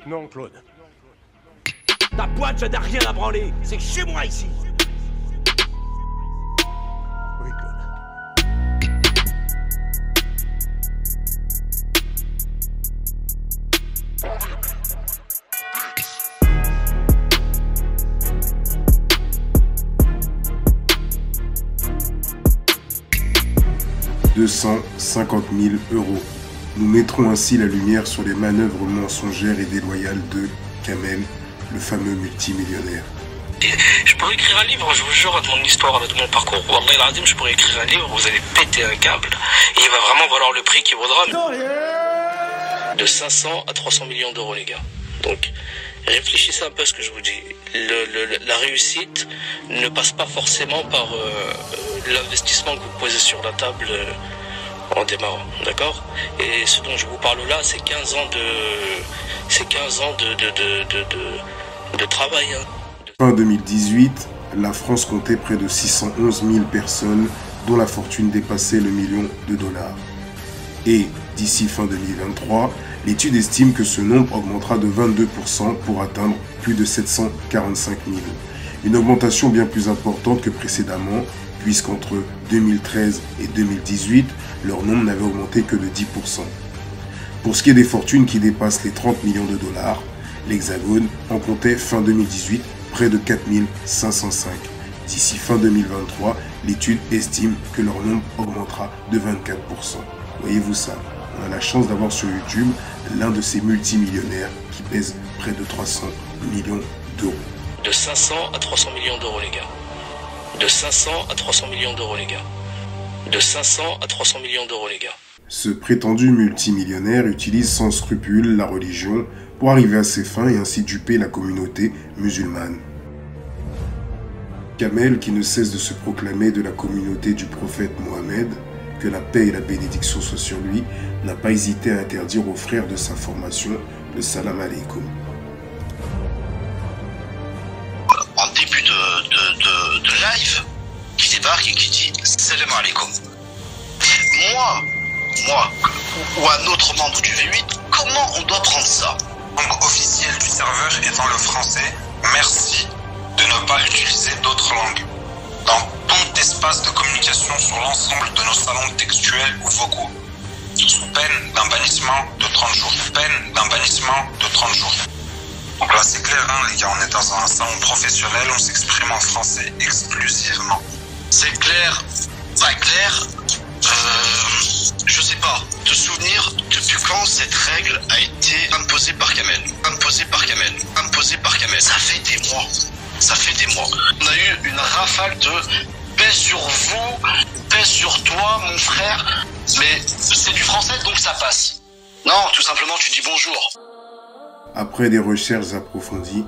Non, Claude. Ta boîte, je n'ai rien à branler. C'est chez moi ici. Oui, Claude. 250 000 €. Nous mettrons ainsi la lumière sur les manœuvres mensongères et déloyales de Kamel, le fameux multimillionnaire. Je pourrais écrire un livre, je vous jure, de mon histoire, de mon parcours. Wallah al-Azim, je pourrais écrire un livre, vous allez péter un câble. Et il va vraiment valoir le prix qu'il vaudra. De 500 à 300 millions d'euros, les gars. Donc, réfléchissez un peu à ce que je vous dis. La réussite ne passe pas forcément par l'investissement que vous posez sur la table en démarrant, d'accord? Et ce dont je vous parle là, c'est 15 ans de travail. Hein. Fin 2018, la France comptait près de 611 000 personnes dont la fortune dépassait le million de dollars. Et d'ici fin 2023, l'étude estime que ce nombre augmentera de 22% pour atteindre plus de 745 000. Une augmentation bien plus importante que précédemment, puisqu'entre 2013 et 2018, leur nombre n'avait augmenté que de 10%. Pour ce qui est des fortunes qui dépassent les 30 millions de dollars, l'Hexagone en comptait fin 2018 près de 4 505. D'ici fin 2023, l'étude estime que leur nombre augmentera de 24%. Voyez-vous ça? On a la chance d'avoir sur YouTube l'un de ces multimillionnaires qui pèse près de 300 millions d'euros. De 500 à 300 millions d'euros, les gars. De 500 à 300 millions d'euros, les gars. De 500 à 300 millions d'euros, les gars. Ce prétendu multimillionnaire utilise sans scrupule la religion pour arriver à ses fins et ainsi duper la communauté musulmane. Kamel, qui ne cesse de se proclamer de la communauté du prophète Mohammed, que la paix et la bénédiction soient sur lui, n'a pas hésité à interdire aux frères de sa formation le salam alaikum. En début de live, qui débarque et qui dit salam alaikum. Moi, ou un autre membre du V8, comment on doit prendre ça? Langue officielle du serveur étant le français, merci de ne pas utiliser d'autres langues dans tout espace de communication sur l'ensemble de nos salons textuels ou vocaux, sous peine d'un bannissement de 30 jours. Sous peine d'un bannissement de 30 jours. Donc là c'est clair, hein, les gars, on est dans un salon professionnel, on s'exprime en français exclusivement. C'est clair, pas clair. Je sais pas, te souvenir depuis quand cette règle a été imposée par Kamel. Ça fait des mois. On a eu une rafale de paix sur vous, paix sur toi, mon frère. Mais c'est du français donc ça passe. Non, tout simplement tu dis bonjour. Après des recherches approfondies,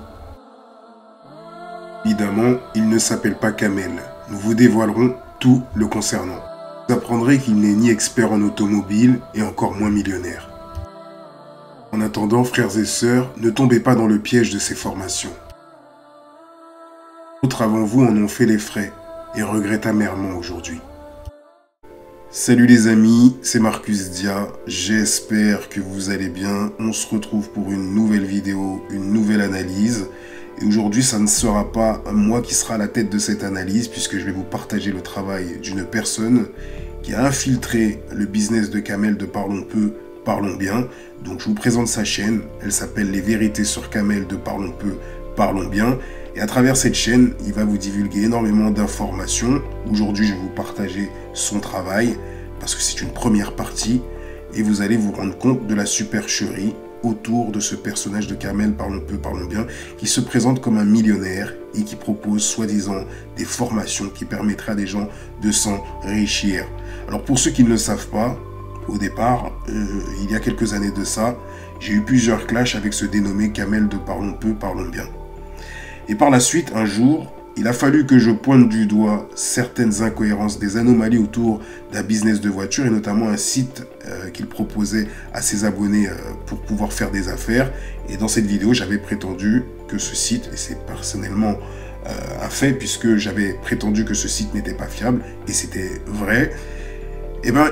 évidemment, il ne s'appelle pas Kamel. Nous vous dévoilerons tout le concernant. Vous apprendrez qu'il n'est ni expert en automobile et encore moins millionnaire. En attendant, frères et sœurs, ne tombez pas dans le piège de ces formations. D'autres avant vous en ont fait les frais et regrettent amèrement aujourd'hui. Salut les amis, c'est Marcus Dia, j'espère que vous allez bien. On se retrouve pour une nouvelle vidéo, une nouvelle analyse. Et aujourd'hui, ça ne sera pas moi qui sera à la tête de cette analyse, puisque je vais vous partager le travail d'une personne qui a infiltré le business de Kamel de Parlons Peu, Parlons Bien. Donc je vous présente sa chaîne, elle s'appelle Les Vérités sur Kamel de Parlons Peu, Parlons Bien. Et à travers cette chaîne, il va vous divulguer énormément d'informations. Aujourd'hui, je vais vous partager son travail, parce que c'est une première partie, et vous allez vous rendre compte de la supercherie autour de ce personnage de Kamel, Parlons Peu, Parlons Bien, qui se présente comme un millionnaire et qui propose soi-disant des formations qui permettraient à des gens de s'enrichir. Alors pour ceux qui ne le savent pas, au départ, il y a quelques années de ça, j'ai eu plusieurs clashs avec ce dénommé Kamel de Parlons Peu, Parlons Bien. Et par la suite, un jour, il a fallu que je pointe du doigt certaines incohérences, des anomalies autour d'un business de voiture et notamment un site qu'il proposait à ses abonnés pour pouvoir faire des affaires. Et dans cette vidéo, j'avais prétendu que ce site, et c'est personnellement un fait puisque j'avais prétendu que ce site n'était pas fiable et c'était vrai, et bien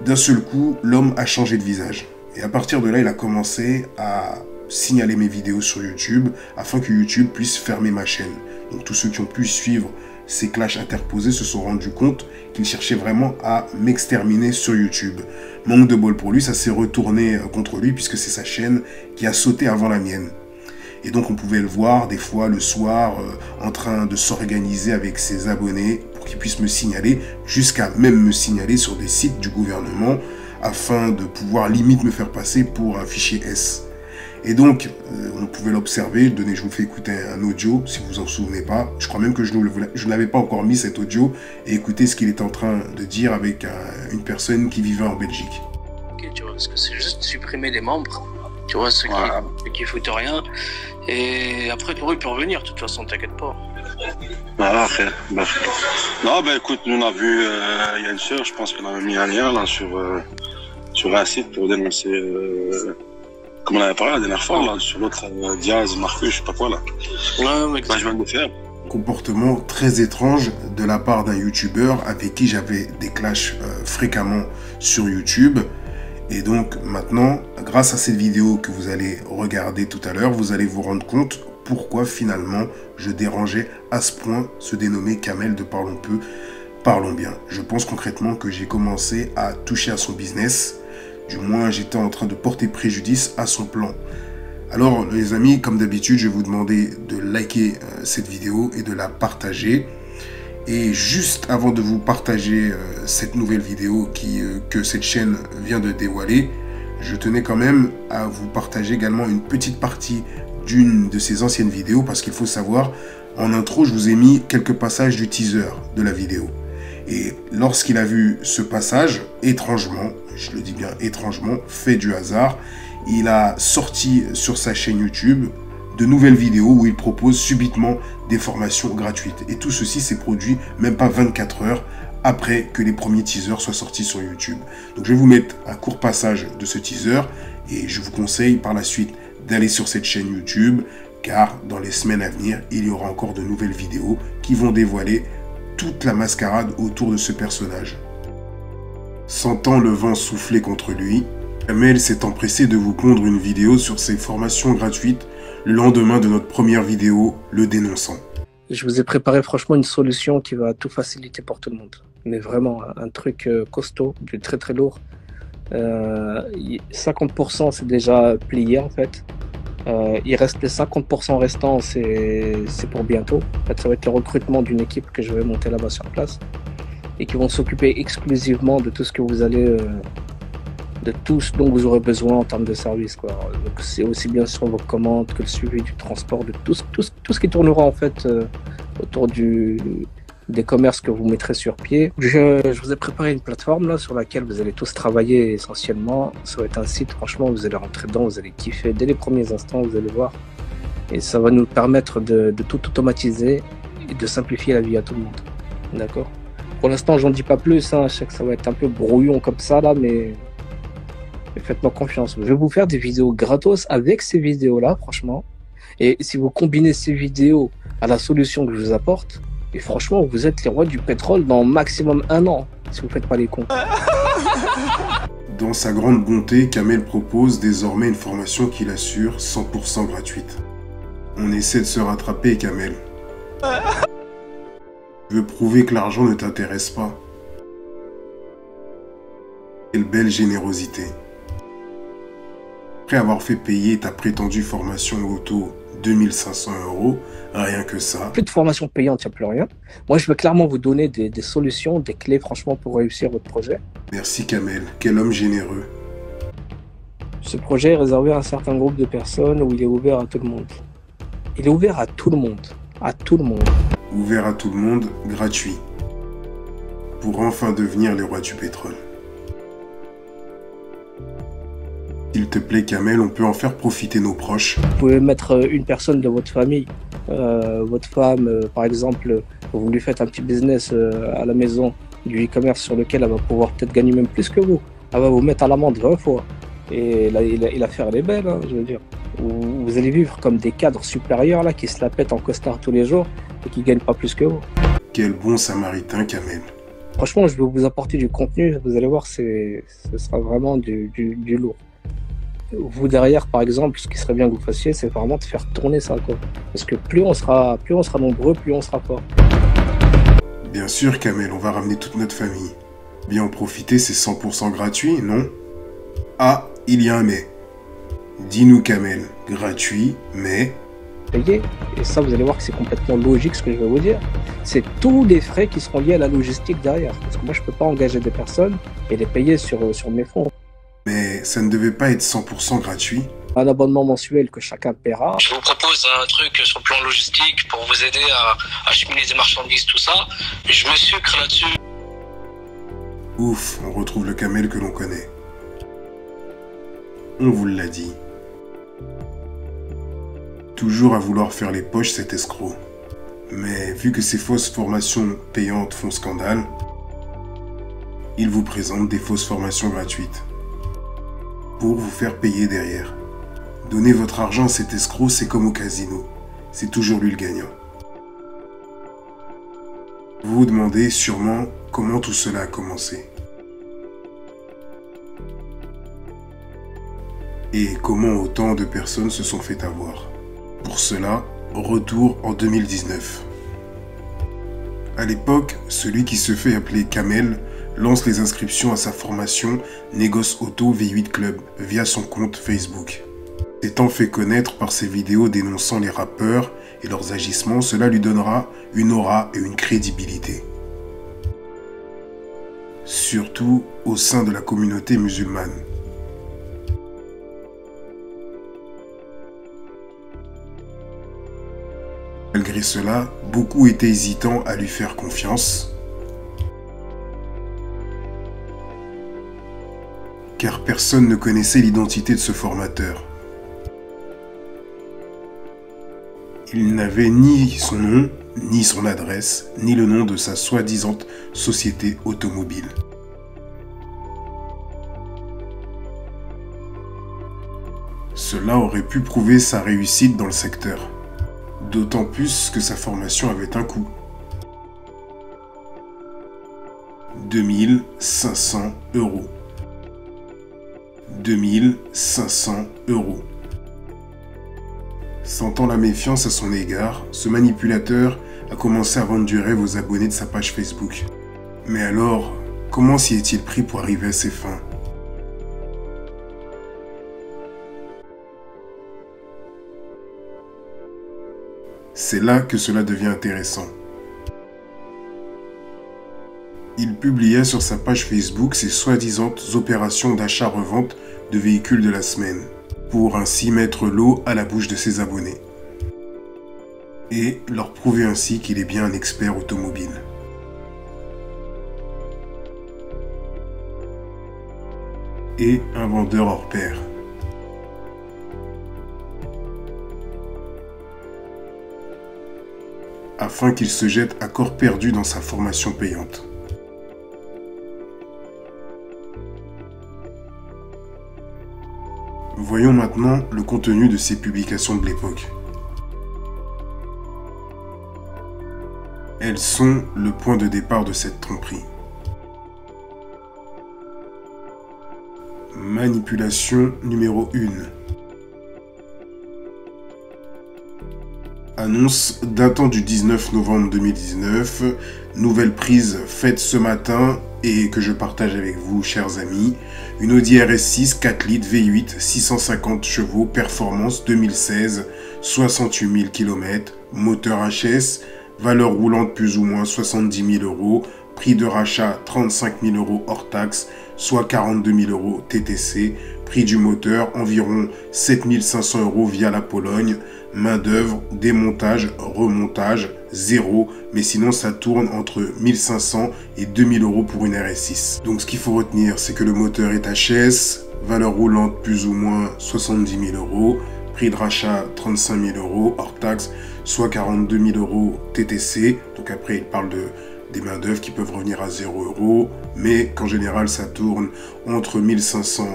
d'un seul coup, l'homme a changé de visage. Et à partir de là, il a commencé à signaler mes vidéos sur YouTube afin que YouTube puisse fermer ma chaîne. Donc tous ceux qui ont pu suivre ces clashs interposés se sont rendus compte qu'il cherchait vraiment à m'exterminer sur YouTube. Manque de bol pour lui, ça s'est retourné contre lui puisque c'est sa chaîne qui a sauté avant la mienne. Et donc on pouvait le voir des fois le soir en train de s'organiser avec ses abonnés pour qu'ils puissent me signaler, jusqu'à même me signaler sur des sites du gouvernement afin de pouvoir limite me faire passer pour un fichier S. Et donc, on pouvait l'observer. Je vous fais écouter un audio, si vous en souvenez pas. Je crois même que je n'avais pas encore mis cet audio. Et écoutez ce qu'il est en train de dire avec une personne qui vivait en Belgique. Ok, tu vois, parce que c'est juste supprimer les membres. Tu vois, ceux qui foutent rien. Et après, tu aurais pu revenir, de toute façon, t'inquiète pas. Voilà, frère. Non, écoute, nous on a vu, il y a une sœur, je pense qu'on avait mis un lien là sur un site pour dénoncer, comme on avait parlé la dernière fois, là, sur l'autre Diaz, Marcus, je sais pas quoi là. Ouais, mec. Je viens de le faire. Comportement très étrange de la part d'un youtubeur avec qui j'avais des clashs fréquemment sur YouTube. Et donc maintenant, grâce à cette vidéo que vous allez regarder tout à l'heure, vous allez vous rendre compte pourquoi finalement je dérangeais à ce point ce dénommé Kamel de Parlons Peu, Parlons Bien. Je pense concrètement que j'ai commencé à toucher à son business. Du moins, j'étais en train de porter préjudice à son plan. Alors les amis, comme d'habitude, je vais vous demander de liker cette vidéo et de la partager. Et juste avant de vous partager cette nouvelle vidéo que cette chaîne vient de dévoiler, je tenais quand même à vous partager également une petite partie d'une de ses anciennes vidéos, parce qu'il faut savoir, en intro, je vous ai mis quelques passages du teaser de la vidéo. Et lorsqu'il a vu ce passage, étrangement, je le dis bien étrangement, fait du hasard, il a sorti sur sa chaîne YouTube de nouvelles vidéos où il propose subitement des formations gratuites. Et tout ceci s'est produit même pas 24 heures après que les premiers teasers soient sortis sur YouTube. Donc je vais vous mettre un court passage de ce teaser et je vous conseille par la suite d'aller sur cette chaîne YouTube, car dans les semaines à venir, il y aura encore de nouvelles vidéos qui vont dévoiler toute la mascarade autour de ce personnage. Sentant le vent souffler contre lui, Kamel s'est empressé de vous pondre une vidéo sur ses formations gratuites le lendemain de notre première vidéo, le dénonçant. Je vous ai préparé franchement une solution qui va tout faciliter pour tout le monde. Mais vraiment, un truc costaud, du très très lourd. 50% c'est déjà plié en fait. Il reste les 50% restants, c'est pour bientôt. En fait, ça va être le recrutement d'une équipe que je vais monter là-bas sur place et qui vont s'occuper exclusivement de tout ce que vous allez, de tout ce dont vous aurez besoin en termes de service, quoi. Donc c'est aussi bien sur vos commandes que le suivi du transport, de tout ce qui tournera en fait autour des commerces que vous mettrez sur pied. Je vous ai préparé une plateforme là sur laquelle vous allez tous travailler essentiellement. Ça va être un site, franchement, vous allez rentrer dedans, vous allez kiffer dès les premiers instants, vous allez voir. Et ça va nous permettre de tout automatiser et de simplifier la vie à tout le monde. D'accord? Pour l'instant, j'en dis pas plus, hein. Je sais que ça va être un peu brouillon comme ça là, mais faites-moi confiance. Je vais vous faire des vidéos gratos avec ces vidéos-là, franchement. Et si vous combinez ces vidéos à la solution que je vous apporte, et franchement, vous êtes les rois du pétrole dans maximum 1 an, si vous ne faites pas les cons. Dans sa grande bonté, Kamel propose désormais une formation qu'il assure 100% gratuite. On essaie de se rattraper, Kamel. Tu veux prouver que l'argent ne t'intéresse pas. Quelle belle générosité. Après avoir fait payer ta prétendue formation auto 2500 €, rien que ça. Plus de formation payante, il n'y a plus rien. Moi, je vais clairement vous donner des solutions, des clés, franchement, pour réussir votre projet. Merci Kamel, quel homme généreux. Ce projet est réservé à un certain groupe de personnes où il est ouvert à tout le monde. Il est ouvert à tout le monde. À tout le monde. Ouvert à tout le monde, gratuit. Pour enfin devenir les rois du pétrole. S'il te plaît Kamel, on peut en faire profiter nos proches. Vous pouvez mettre une personne de votre famille, votre femme par exemple, vous lui faites un petit business à la maison, du e-commerce sur lequel elle va pouvoir peut-être gagner même plus que vous. Elle va vous mettre à l'amende 20 fois. Et l'affaire elle est belle, hein, je veux dire. Vous allez vivre comme des cadres supérieurs là, qui se la pètent en costard tous les jours et qui gagnent pas plus que vous. Quel bon samaritain Kamel. Franchement, je vais vous apporter du contenu, vous allez voir, ce sera vraiment du lourd. vous derrière, par exemple, ce qui serait bien que vous fassiez, c'est vraiment de faire tourner ça, quoi. Parce que plus on sera nombreux, plus on sera fort. Bien sûr, Kamel, on va ramener toute notre famille. Bien en profiter, c'est 100% gratuit, non? Ah, il y a un mais. Dis-nous, Kamel, gratuit, mais... Payé. Et ça, vous allez voir que c'est complètement logique ce que je vais vous dire. C'est tous les frais qui seront liés à la logistique derrière. Parce que moi, je peux pas engager des personnes et les payer sur mes fonds. Mais ça ne devait pas être 100% gratuit. Un abonnement mensuel que chacun paiera. Je vous propose un truc sur le plan logistique pour vous aider à acheminer des marchandises, tout ça. Je me sucre là-dessus. Ouf, on retrouve le Kamel que l'on connaît. On vous l'a dit. Toujours à vouloir faire les poches, cet escroc. Mais vu que ces fausses formations payantes font scandale, il vous présente des fausses formations gratuites. Pour vous faire payer derrière. Donner votre argent à cet escroc, c'est comme au casino. C'est toujours lui le gagnant. Vous vous demandez sûrement comment tout cela a commencé. Et comment autant de personnes se sont fait avoir. Pour cela, retour en 2019. À l'époque, celui qui se fait appeler Kamel lance les inscriptions à sa formation Négoce Auto V8 Club via son compte Facebook. S'étant fait connaître par ses vidéos dénonçant les rappeurs et leurs agissements, cela lui donnera une aura et une crédibilité. Surtout au sein de la communauté musulmane. Malgré cela, beaucoup étaient hésitants à lui faire confiance, car personne ne connaissait l'identité de ce formateur. Il n'avait ni son nom, ni son adresse, ni le nom de sa soi-disant société automobile. Cela aurait pu prouver sa réussite dans le secteur. D'autant plus que sa formation avait un coût. 2500 €. 2500 €. Sentant la méfiance à son égard, ce manipulateur a commencé à vendre du rêve aux abonnés de sa page Facebook. Mais alors, comment s'y est-il pris pour arriver à ses fins? C'est là que cela devient intéressant. Il publia sur sa page Facebook ses soi-disant opérations d'achat-revente de véhicules de la semaine, pour ainsi mettre l'eau à la bouche de ses abonnés, et leur prouver ainsi qu'il est bien un expert automobile. Et un vendeur hors pair. Afin qu'il se jette à corps perdu dans sa formation payante. Voyons maintenant le contenu de ces publications de l'époque. Elles sont le point de départ de cette tromperie. Manipulation numéro 1. Annonce datant du 19 novembre 2019, nouvelle prise faite ce matin et que je partage avec vous, chers amis. Une Audi RS6 4 litres V8, 650 chevaux, performance 2016, 68 000 km, moteur HS, valeur roulante plus ou moins 70 000 €, prix de rachat 35 000 € hors taxe, soit 42 000 € TTC, prix du moteur environ 7 500 € via la Pologne, main d'œuvre, démontage, remontage, 0, mais sinon ça tourne entre 1500 et 2000 € pour une RS6. Donc ce qu'il faut retenir, c'est que le moteur est HS, valeur roulante plus ou moins 70 000 €, prix de rachat 35 000 € hors taxe, soit 42 000 € TTC. Donc après il parle des mains d'œuvre qui peuvent revenir à 0 €, mais qu'en général ça tourne entre 1500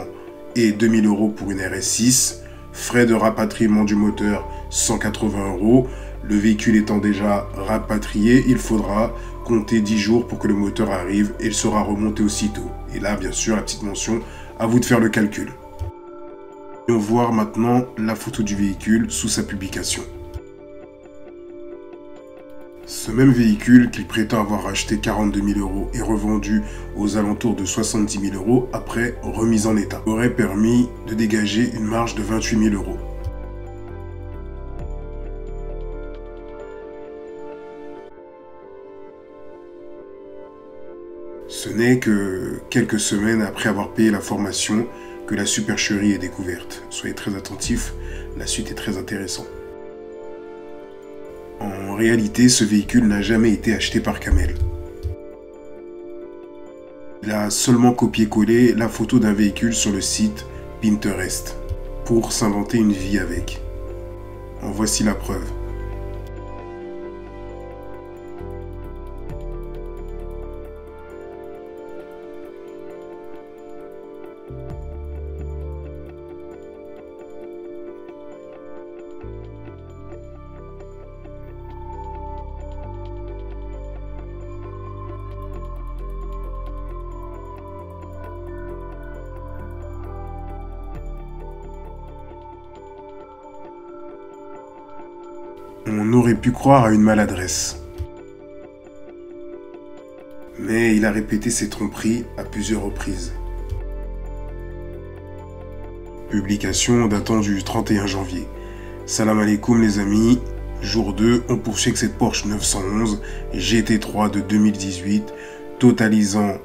et 2000 € pour une RS6. Frais de rapatriement du moteur 180 €. Le véhicule étant déjà rapatrié, il faudra compter 10 jours pour que le moteur arrive et il sera remonté aussitôt. Et là, bien sûr, la petite mention, à vous de faire le calcul. On va voir maintenant la photo du véhicule sous sa publication. Ce même véhicule qu'il prétend avoir acheté 42 000 € et revendu aux alentours de 70 000 € après remise en état aurait permis de dégager une marge de 28 000 €. Ce n'est que quelques semaines après avoir payé la formation que la supercherie est découverte. Soyez très attentifs, la suite est très intéressante. En réalité, ce véhicule n'a jamais été acheté par Kamel. Il a seulement copié-collé la photo d'un véhicule sur le site Pinterest pour s'inventer une vie avec. En voici la preuve. On aurait pu croire à une maladresse. Mais il a répété ses tromperies à plusieurs reprises. Publication datant du 31 janvier. Salam alaikum les amis. Jour 2, on poursuit avec cette Porsche 911 GT3 de 2018, totalisant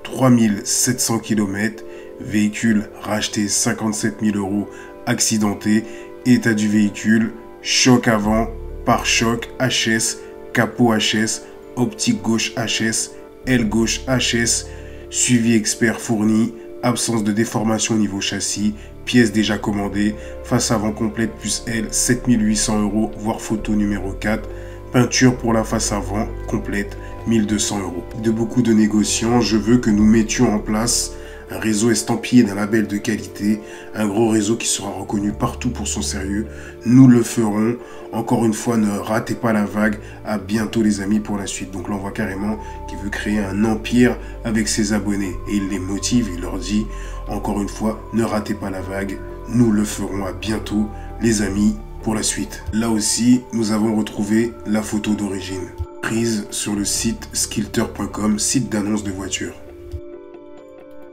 3700 km, véhicule racheté 57 000 €, accidenté, état du véhicule, choc avant, pare-choc HS, capot HS, optique gauche HS, aile gauche HS, suivi expert fourni, absence de déformation au niveau châssis, pièces déjà commandées, face avant complète plus aile 7800 €, voire photo numéro 4, peinture pour la face avant complète 1200 €. De beaucoup de négociants, je veux que nous mettions en place un réseau estampillé d'un label de qualité, un gros réseau qui sera reconnu partout pour son sérieux. Nous le ferons. Encore une fois, ne ratez pas la vague. À bientôt les amis pour la suite. Donc là, on voit carrément qu'il veut créer un empire avec ses abonnés. Et il les motive, il leur dit, encore une fois, ne ratez pas la vague. Nous le ferons. À bientôt les amis pour la suite. Là aussi, nous avons retrouvé la photo d'origine, prise sur le site skilter.com, site d'annonce de voitures.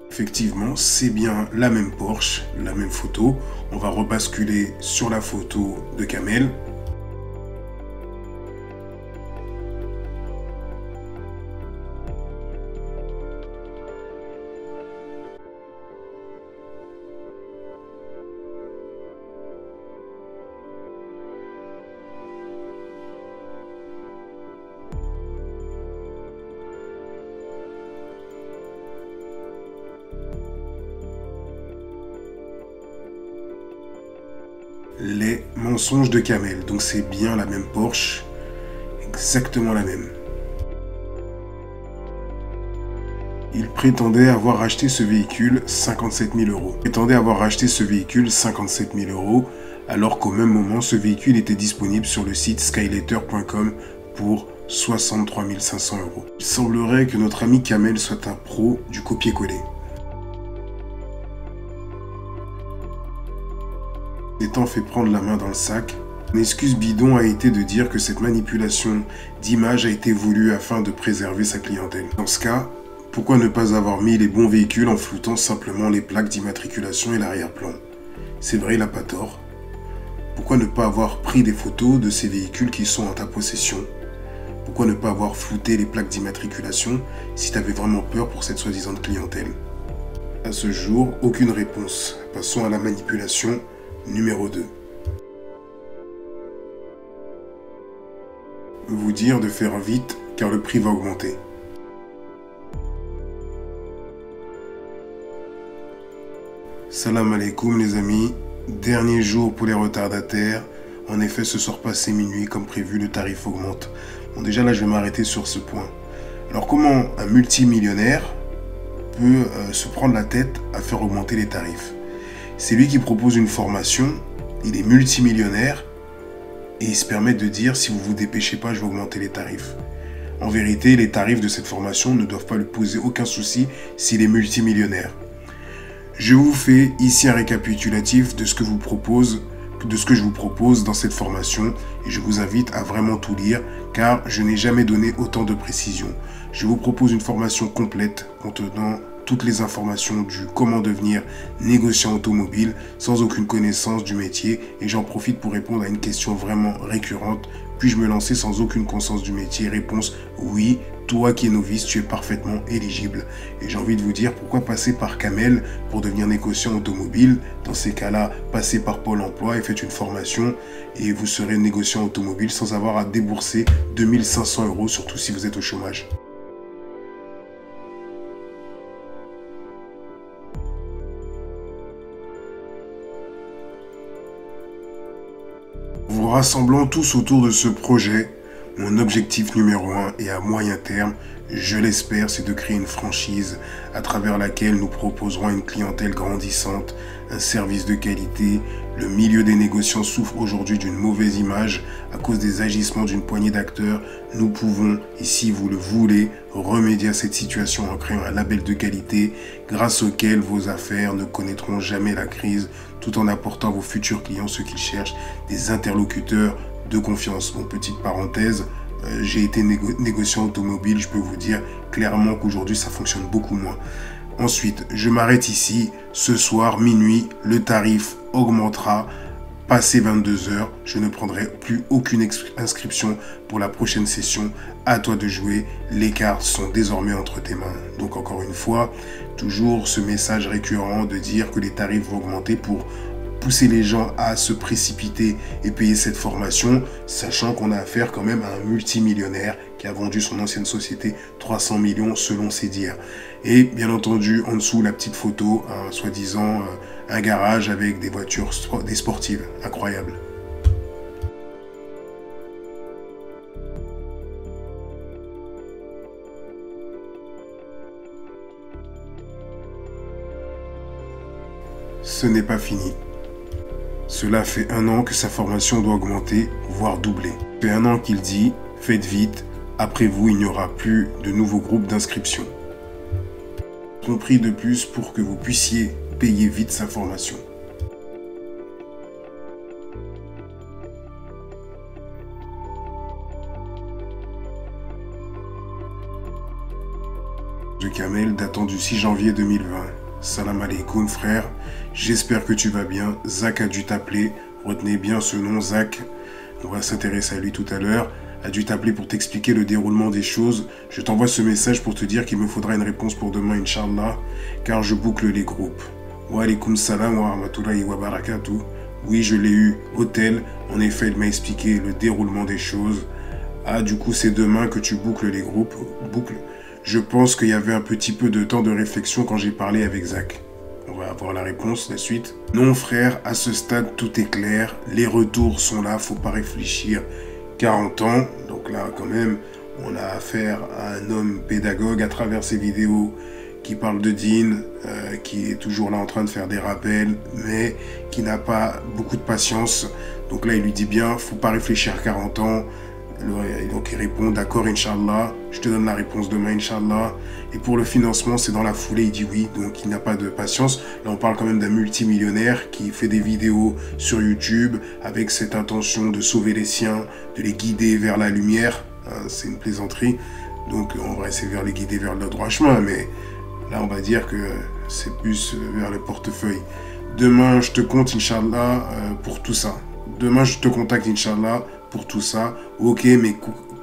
Effectivement, c'est bien la même Porsche, la même photo. On va rebasculer sur la photo de Kamel. Les mensonges de Kamel. Donc c'est bien la même Porsche, exactement la même. Il prétendait avoir acheté ce véhicule 57 000 €. Il prétendait avoir acheté ce véhicule 57 000 €, alors qu'au même moment, ce véhicule était disponible sur le site skyletter.com pour 63 500 €. Il semblerait que notre ami Kamel soit un pro du copier-coller. Étant fait prendre la main dans le sac, une excuse bidon a été de dire que cette manipulation d'image a été voulue afin de préserver sa clientèle. Dans ce cas, pourquoi ne pas avoir mis les bons véhicules en floutant simplement les plaques d'immatriculation et l'arrière-plan? C'est vrai, il n'a pas tort. Pourquoi ne pas avoir pris des photos de ces véhicules qui sont en ta possession? Pourquoi ne pas avoir flouté les plaques d'immatriculation si tu avais vraiment peur pour cette soi-disant clientèle? À ce jour, aucune réponse. Passons à la manipulation numéro 2. Vous dire de faire vite car le prix va augmenter. Salam alaikum les amis. Dernier jour pour les retardataires. En effet, ce soir passé minuit, comme prévu, le tarif augmente. Bon, déjà là, je vais m'arrêter sur ce point. Alors, comment un multimillionnaire peut se prendre la tête à faire augmenter les tarifs? C'est lui qui propose une formation, il est multimillionnaire et il se permet de dire si vous vous dépêchez pas, je vais augmenter les tarifs. En vérité, les tarifs de cette formation ne doivent pas lui poser aucun souci s'il est multimillionnaire. Je vous fais ici un récapitulatif de ce que je vous propose dans cette formation et je vous invite à vraiment tout lire car je n'ai jamais donné autant de précisions. Je vous propose une formation complète contenant toutes les informations du comment devenir négociant automobile sans aucune connaissance du métier et j'en profite pour répondre à une question vraiment récurrente. Puis-je me lancer sans aucune connaissance du métier? Réponse oui, toi qui es novice, tu es parfaitement éligible. Et j'ai envie de vous dire pourquoi passer par Kamel pour devenir négociant automobile. Dans ces cas-là, passez par Pôle emploi et faites une formation et vous serez négociant automobile sans avoir à débourser 2500 €, surtout si vous êtes au chômage. Vous rassemblons tous autour de ce projet. Mon objectif numéro 1 et à moyen terme, je l'espère, c'est de créer une franchise à travers laquelle nous proposerons une clientèle grandissante, un service de qualité. Le milieu des négociants souffre aujourd'hui d'une mauvaise image à cause des agissements d'une poignée d'acteurs. Nous pouvons, et si vous le voulez, remédier à cette situation en créant un label de qualité grâce auquel vos affaires ne connaîtront jamais la crise tout en apportant à vos futurs clients ce qu'ils cherchent, des interlocuteurs de confiance. Bon, petite parenthèse, j'ai été négociant automobile, je peux vous dire clairement qu'aujourd'hui ça fonctionne beaucoup moins. Ensuite, je m'arrête ici. Ce soir, minuit, le tarif augmentera. Passé 22 h, je ne prendrai plus aucune inscription pour la prochaine session. À toi de jouer, les cartes sont désormais entre tes mains. Donc encore une fois, toujours ce message récurrent de dire que les tarifs vont augmenter pour pousser les gens à se précipiter et payer cette formation, sachant qu'on a affaire quand même à un multimillionnaire qui a vendu son ancienne société 300 millions selon ses dires. Et bien entendu, en dessous, la petite photo, soi-disant un garage avec des voitures, des sportives. Incroyable. Ce n'est pas fini. Cela fait 1 an que sa formation doit augmenter, voire doubler. Ça fait 1 an qu'il dit « Faites vite, après vous, il n'y aura plus de nouveaux groupes d'inscription. » Compris de plus pour que vous puissiez payer vite sa formation. De Kamel datant du 6 janvier 2020. Salam alaikum frère, j'espère que tu vas bien. Zach a dû t'appeler, retenez bien ce nom Zach, on va s'intéresser à lui tout à l'heure, a dû t'appeler pour t'expliquer le déroulement des choses. Je t'envoie ce message pour te dire qu'il me faudra une réponse pour demain Inch'Allah, car je boucle les groupes. Wa alaikum salam wa rahmatullahi wa barakatuh. Oui, je l'ai eu au tel, en effet il m'a expliqué le déroulement des choses. Ah du coup c'est demain que tu boucles les groupes, Je pense qu'il y avait un petit peu de temps de réflexion quand j'ai parlé avec Zach. On va avoir la réponse, la suite. Non frère, à ce stade tout est clair. Les retours sont là, faut pas réfléchir. 40 ans, donc là quand même, on a affaire à un homme pédagogue à travers ses vidéos qui parle de Dean, qui est toujours là en train de faire des rappels, mais qui n'a pas beaucoup de patience. Donc là il lui dit bien, faut pas réfléchir à 40 ans. Donc il répond d'accord Inch'Allah, je te donne la réponse demain Inch'Allah. Et pour le financement c'est dans la foulée, il dit oui, donc il n'a pas de patience. Là on parle quand même d'un multimillionnaire qui fait des vidéos sur YouTube avec cette intention de sauver les siens, de les guider vers la lumière. C'est une plaisanterie, donc en vrai c'est vers les guider vers le droit chemin, mais là on va dire que c'est plus vers le portefeuille. Demain je te compte Inch'Allah pour tout ça. Demain je te contacte Inch'Allah pour tout ça. Ok, mais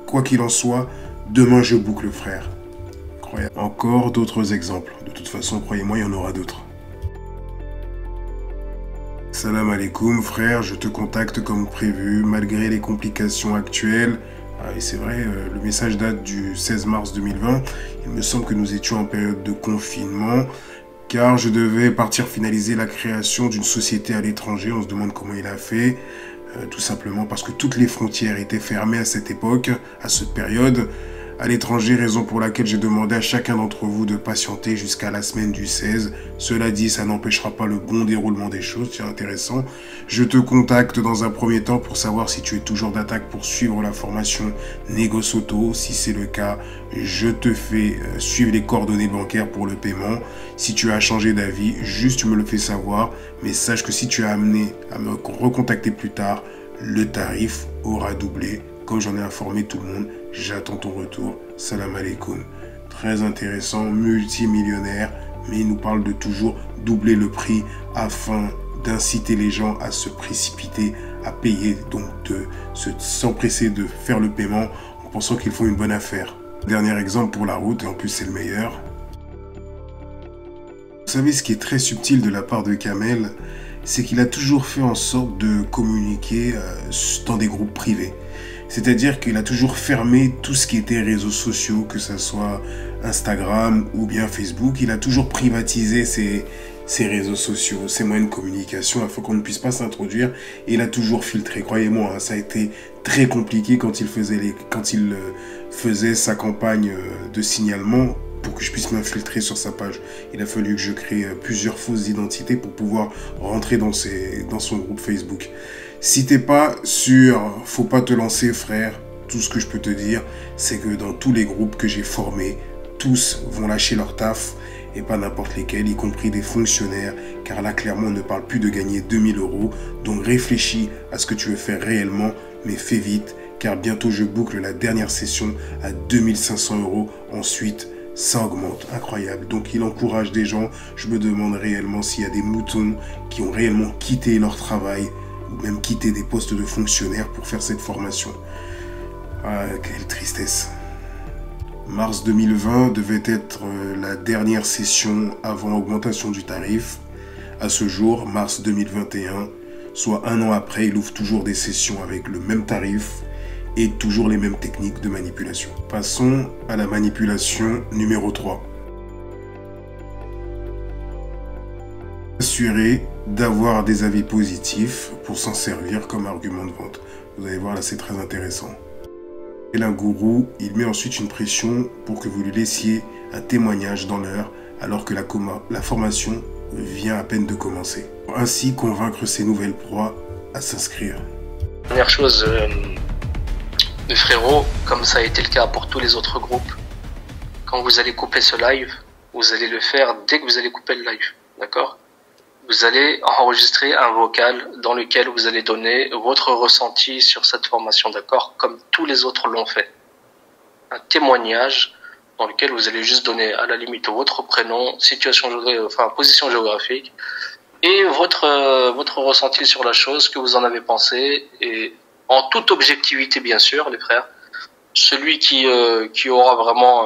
quoi qu'il en soit, demain je boucle frère. Incroyable. Encore d'autres exemples. De toute façon, croyez-moi, il y en aura d'autres. Salam alaikum frère, je te contacte comme prévu, malgré les complications actuelles. Et c'est vrai, le message date du 16 mars 2020. Il me semble que nous étions en période de confinement, car je devais partir finaliser la création d'une société à l'étranger. On se demande comment il a fait. Tout simplement parce que toutes les frontières étaient fermées à cette époque, à cette période. à l'étranger, raison pour laquelle j'ai demandé à chacun d'entre vous de patienter jusqu'à la semaine du 16. Cela dit, ça n'empêchera pas le bon déroulement des choses, c'est intéressant. Je te contacte dans un premier temps pour savoir si tu es toujours d'attaque pour suivre la formation Négoce Auto. Si c'est le cas, je te fais suivre les coordonnées bancaires pour le paiement. Si tu as changé d'avis, juste tu me le fais savoir. Mais sache que si tu es amené à me recontacter plus tard, le tarif aura doublé. Comme j'en ai informé tout le monde, j'attends ton retour. Salam alaikum. Très intéressant, multimillionnaire, mais il nous parle de toujours doubler le prix afin d'inciter les gens à se précipiter, à payer, donc de s'empresser de faire le paiement en pensant qu'ils font une bonne affaire. Dernier exemple pour la route, et en plus c'est le meilleur. Vous savez ce qui est très subtil de la part de Kamel, c'est qu'il a toujours fait en sorte de communiquer dans des groupes privés. C'est-à-dire qu'il a toujours fermé tout ce qui était réseaux sociaux, que ce soit Instagram ou bien Facebook. Il a toujours privatisé ses réseaux sociaux, ses moyens de communication, afin qu'on ne puisse pas s'introduire. Et il a toujours filtré. Croyez-moi, hein, ça a été très compliqué quand il faisait sa campagne de signalement pour que je puisse m'infiltrer sur sa page. Il a fallu que je crée plusieurs fausses identités pour pouvoir rentrer dans son groupe Facebook. Si t'es pas sûr, faut pas te lancer, frère. Tout ce que je peux te dire, c'est que dans tous les groupes que j'ai formés, tous vont lâcher leur taf, et pas n'importe lesquels, y compris des fonctionnaires, car là, clairement, on ne parle plus de gagner 2000 €. Donc réfléchis à ce que tu veux faire réellement, mais fais vite, car bientôt je boucle la dernière session à 2500 €. Ensuite, ça augmente, incroyable. Donc il encourage des gens. Je me demande réellement s'il y a des moutons qui ont réellement quitté leur travail, ou même quitté des postes de fonctionnaires pour faire cette formation. Ah, quelle tristesse. Mars 2020 devait être la dernière session avant augmentation du tarif. À ce jour, mars 2021, soit un an après, il ouvre toujours des sessions avec le même tarif et toujours les mêmes techniques de manipulation. Passons à la manipulation numéro 3. Assurer d'avoir des avis positifs pour s'en servir comme argument de vente. Vous allez voir, là c'est très intéressant. Et un gourou, il met ensuite une pression pour que vous lui laissiez un témoignage dans l'heure alors que la formation vient à peine de commencer. Pour ainsi convaincre ses nouvelles proies à s'inscrire. Première chose, mes frérots, comme ça a été le cas pour tous les autres groupes, quand vous allez couper ce live, vous allez le faire dès que vous allez couper le live, d'accord ? Vous allez enregistrer un vocal dans lequel vous allez donner votre ressenti sur cette formation, d'accord ? Comme tous les autres l'ont fait. Un témoignage dans lequel vous allez juste donner à la limite votre prénom, position géographique et votre ressenti sur la chose, que vous en avez pensé, et en toute objectivité bien sûr, les frères. Celui qui aura vraiment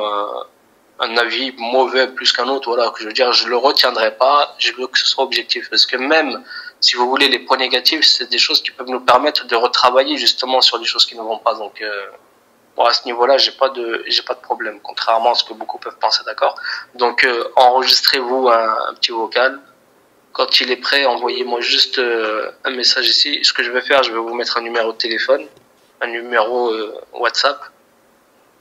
un avis mauvais plus qu'un autre, voilà, que je veux dire, je le retiendrai pas, je veux que ce soit objectif, parce que même si vous voulez les points négatifs, c'est des choses qui peuvent nous permettre de retravailler justement sur des choses qui ne vont pas. Donc bon, à ce niveau-là, j'ai pas de problème, contrairement à ce que beaucoup peuvent penser, d'accord. Donc enregistrez-vous un petit vocal. Quand il est prêt, envoyez-moi juste un message ici. Ce que je vais faire, je vais vous mettre un numéro de téléphone, un numéro WhatsApp.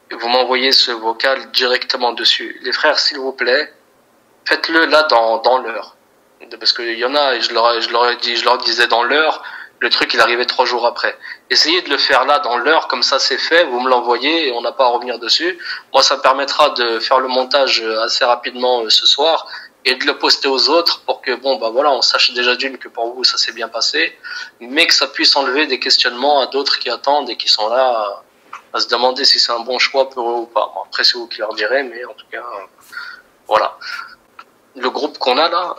Vous m'envoyez ce vocal directement dessus. Les frères, s'il vous plaît, faites-le là dans l'heure. Parce qu'il y en a, je leur disais dans l'heure, le truc il arrivait 3 jours après. Essayez de le faire là dans l'heure, comme ça c'est fait, vous me l'envoyez et on n'a pas à revenir dessus. Moi ça me permettra de faire le montage assez rapidement ce soir et de le poster aux autres pour que on sache déjà d'une que pour vous ça s'est bien passé, mais que ça puisse enlever des questionnements à d'autres qui attendent et qui sont là à se demander si c'est un bon choix pour eux ou pas. Bon, après c'est vous qui leur direz, mais en tout cas voilà. Le groupe qu'on a là,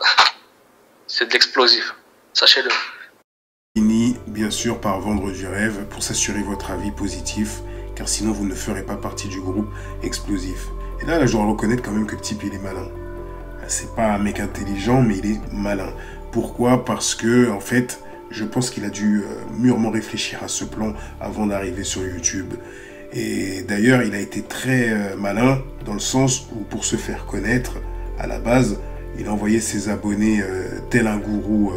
c'est de l'explosif, sachez-le. Fini bien sûr par vendre du rêve pour s'assurer votre avis positif, car sinon vous ne ferez pas partie du groupe explosif. Et là je dois reconnaître quand même que le type il est malin. C'est pas un mec intelligent, mais il est malin. Pourquoi ? Parce que en fait, je pense qu'il a dû mûrement réfléchir à ce plan avant d'arriver sur YouTube. Et d'ailleurs, il a été très malin dans le sens où pour se faire connaître, à la base, il envoyait ses abonnés tel un gourou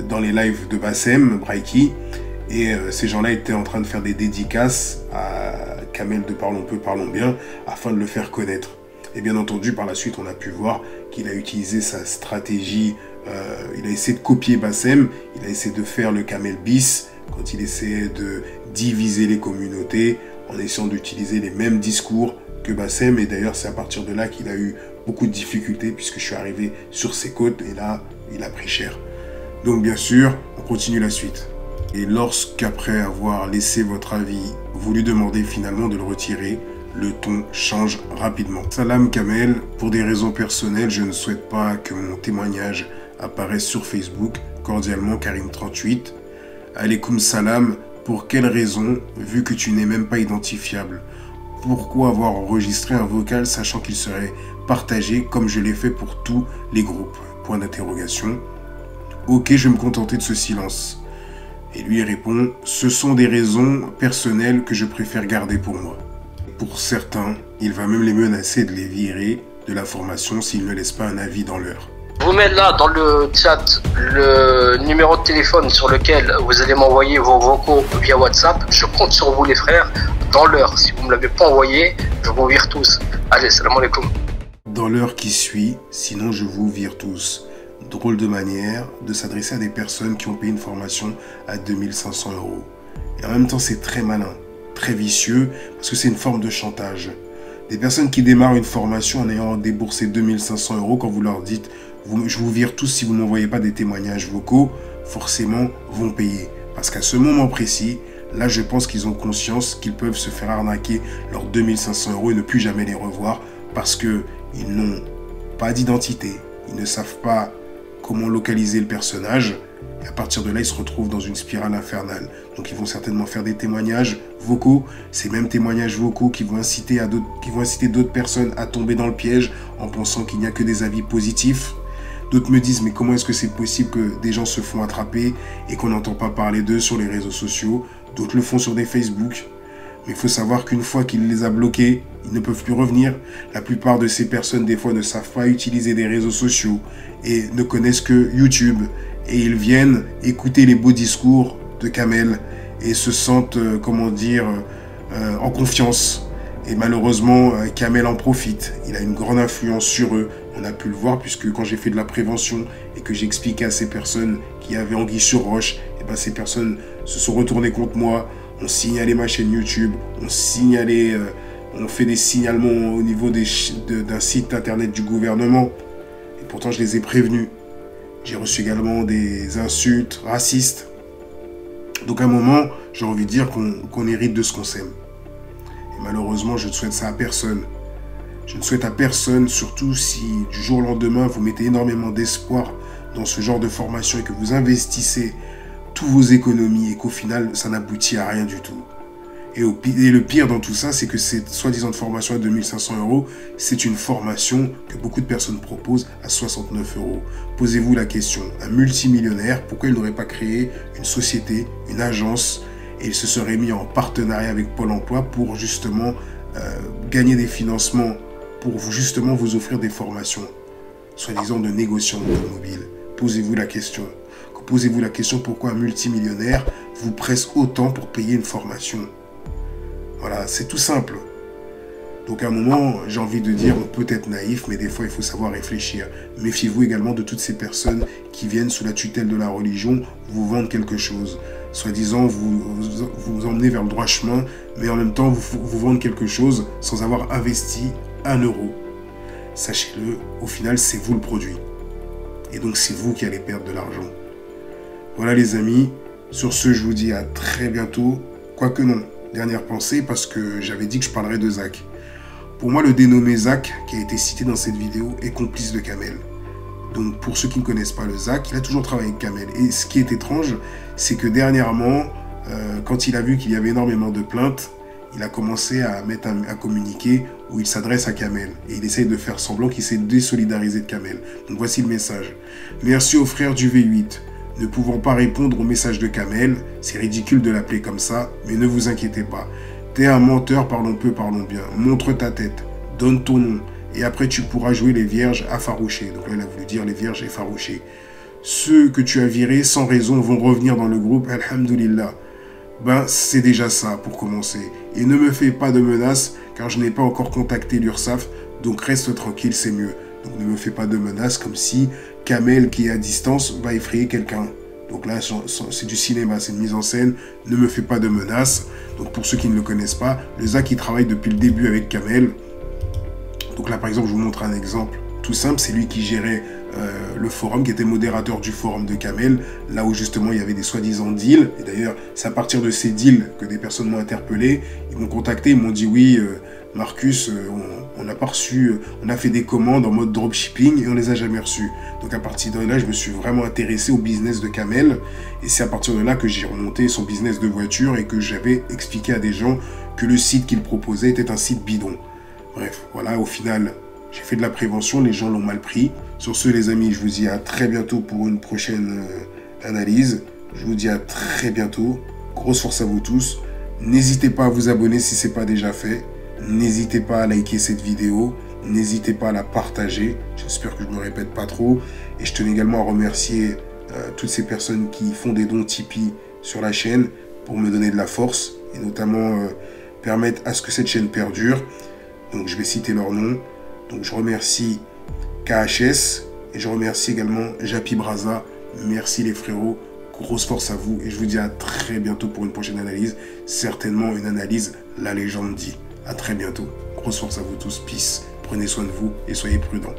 dans les lives de Bassem, Braiki. Et ces gens-là étaient en train de faire des dédicaces à Kamel de Parlons Peu, Parlons Bien, afin de le faire connaître. Et bien entendu, par la suite, on a pu voir qu'il a utilisé sa stratégie, il a essayé de copier Bassem, il a essayé de faire le Kamel bis, quand il essayait de diviser les communautés, en essayant d'utiliser les mêmes discours que Bassem. Et d'ailleurs, c'est à partir de là qu'il a eu beaucoup de difficultés, puisque je suis arrivé sur ses côtes, et là, il a pris cher. Donc bien sûr, on continue la suite. Et lorsqu'après avoir laissé votre avis, vous lui demandez finalement de le retirer, le ton change rapidement. Salam Kamel, pour des raisons personnelles, je ne souhaite pas que mon témoignage apparaisse sur Facebook. Cordialement, Karim38. Alaykoum salam, pour quelle raison, vu que tu n'es même pas identifiable? Pourquoi avoir enregistré un vocal sachant qu'il serait partagé comme je l'ai fait pour tous les groupes? Point d'interrogation. Ok, je vais me contenter de ce silence. Et lui il répond, ce sont des raisons personnelles que je préfère garder pour moi. Pour certains, il va même les menacer de les virer de la formation s'ils ne laissent pas un avis dans l'heure. Je vous mets là dans le chat le numéro de téléphone sur lequel vous allez m'envoyer vos vocaux via WhatsApp. Je compte sur vous les frères dans l'heure. Si vous ne me l'avez pas envoyé, je vous vire tous. Allez, salam alaikum. Dans l'heure qui suit, sinon je vous vire tous. Drôle de manière de s'adresser à des personnes qui ont payé une formation à 2500 €. Et en même temps, c'est très malin, très vicieux, parce que c'est une forme de chantage. Des personnes qui démarrent une formation en ayant déboursé 2500 €, quand vous leur dites « je vous vire tous si vous ne m'envoyez pas des témoignages vocaux », forcément vont payer. Parce qu'à ce moment précis, là je pense qu'ils ont conscience qu'ils peuvent se faire arnaquer leurs 2500 € et ne plus jamais les revoir, parce qu'ils n'ont pas d'identité, ils ne savent pas comment localiser le personnage, et à partir de là, ils se retrouvent dans une spirale infernale. Donc ils vont certainement faire des témoignages vocaux, ces mêmes témoignages vocaux qui vont inciter d'autres personnes à tomber dans le piège en pensant qu'il n'y a que des avis positifs. D'autres me disent, mais comment est-ce que c'est possible que des gens se font attraper et qu'on n'entend pas parler d'eux sur les réseaux sociaux? D'autres le font sur des Facebook. Mais il faut savoir qu'une fois qu'il les a bloqués, ils ne peuvent plus revenir. La plupart de ces personnes, des fois, ne savent pas utiliser des réseaux sociaux et ne connaissent que YouTube. Et ils viennent écouter les beaux discours de Kamel et se sentent, en confiance. Et malheureusement, Kamel en profite. Il a une grande influence sur eux. On a pu le voir puisque quand j'ai fait de la prévention et que j'expliquais à ces personnes qui avaient anguille sur roche, et ben ces personnes se sont retournées contre moi. On signalait ma chaîne YouTube, on fait des signalements au niveau d'un site internet du gouvernement. Et pourtant, je les ai prévenus. J'ai reçu également des insultes racistes. Donc à un moment, j'ai envie de dire qu'on hérite de ce qu'on sème. Et malheureusement, je ne souhaite ça à personne. Je ne souhaite à personne, surtout si du jour au lendemain, vous mettez énormément d'espoir dans ce genre de formation et que vous investissez tous vos économies et qu'au final, ça n'aboutit à rien du tout. Et le pire dans tout ça, c'est que cette soi-disant formation à 2500 €, c'est une formation que beaucoup de personnes proposent à 69 €. Posez-vous la question, un multimillionnaire, pourquoi il n'aurait pas créé une société, une agence, et il se serait mis en partenariat avec Pôle emploi pour justement gagner des financements, pour justement vous offrir des formations, soi-disant de négociants automobiles. Posez-vous la question. Posez-vous la question pourquoi un multimillionnaire vous presse autant pour payer une formation. Voilà, c'est tout simple. Donc à un moment, j'ai envie de dire, on peut être naïf, mais des fois, il faut savoir réfléchir. Méfiez-vous également de toutes ces personnes qui viennent sous la tutelle de la religion vous vendre quelque chose. Soi-disant, vous emmener vers le droit chemin, mais en même temps, vous vendre quelque chose sans avoir investi 1 €. Sachez-le, au final, c'est vous le produit. Et donc, c'est vous qui allez perdre de l'argent. Voilà les amis, sur ce je vous dis à très bientôt, quoique non, dernière pensée parce que j'avais dit que je parlerais de Zach. Pour moi le dénommé Zach qui a été cité dans cette vidéo est complice de Kamel. Donc pour ceux qui ne connaissent pas le Zach, il a toujours travaillé avec Kamel. Et ce qui est étrange, c'est que dernièrement, quand il a vu qu'il y avait énormément de plaintes, il a commencé à mettre un communiqué où il s'adresse à Kamel. Et il essaye de faire semblant qu'il s'est désolidarisé de Kamel. Donc voici le message. Merci aux frères du V8. Ne pouvant pas répondre au message de Kamel, c'est ridicule de l'appeler comme ça, mais ne vous inquiétez pas. T'es un menteur, parlons peu, parlons bien. Montre ta tête, donne ton nom, et après tu pourras jouer les vierges effarouchées. Donc là, il a voulu dire les vierges effarouchées. Ceux que tu as virés sans raison vont revenir dans le groupe, alhamdoulilah. Ben, c'est déjà ça pour commencer. Et ne me fais pas de menaces, car je n'ai pas encore contacté l'URSSAF, donc reste tranquille, c'est mieux. Donc ne me fais pas de menaces comme si Kamel, qui est à distance, va effrayer quelqu'un. Donc là, c'est du cinéma, c'est une mise en scène, ne me fais pas de menaces. Donc pour ceux qui ne le connaissent pas, le Zach, il travaille depuis le début avec Kamel. Donc là, par exemple, je vous montre un exemple tout simple, c'est lui qui gérait le forum, qui était modérateur du forum de Kamel, là où justement il y avait des soi-disant deals. Et d'ailleurs, c'est à partir de ces deals que des personnes m'ont interpellé. Ils m'ont contacté, ils m'ont dit oui, Marcus, on n'a pas reçu, on a fait des commandes en mode dropshipping et on les a jamais reçues. Donc à partir de là, je me suis vraiment intéressé au business de Kamel. Et c'est à partir de là que j'ai remonté son business de voiture et que j'avais expliqué à des gens que le site qu'il proposait était un site bidon. Bref, voilà, au final, j'ai fait de la prévention, les gens l'ont mal pris. Sur ce, les amis, je vous dis à très bientôt pour une prochaine analyse. Je vous dis à très bientôt. Grosse force à vous tous. N'hésitez pas à vous abonner si ce n'est pas déjà fait. N'hésitez pas à liker cette vidéo. N'hésitez pas à la partager. J'espère que je ne me répète pas trop. Et je tenais également à remercier toutes ces personnes qui font des dons Tipeee sur la chaîne pour me donner de la force et notamment permettre à ce que cette chaîne perdure. Donc je vais citer leur nom. Donc je remercie KHS et je remercie également Japi Braza. Merci les frérots, grosse force à vous et je vous dis à très bientôt pour une prochaine analyse. Certainement une analyse La Légende dit. À très bientôt. Grosse force à vous tous. Peace. Prenez soin de vous et soyez prudents.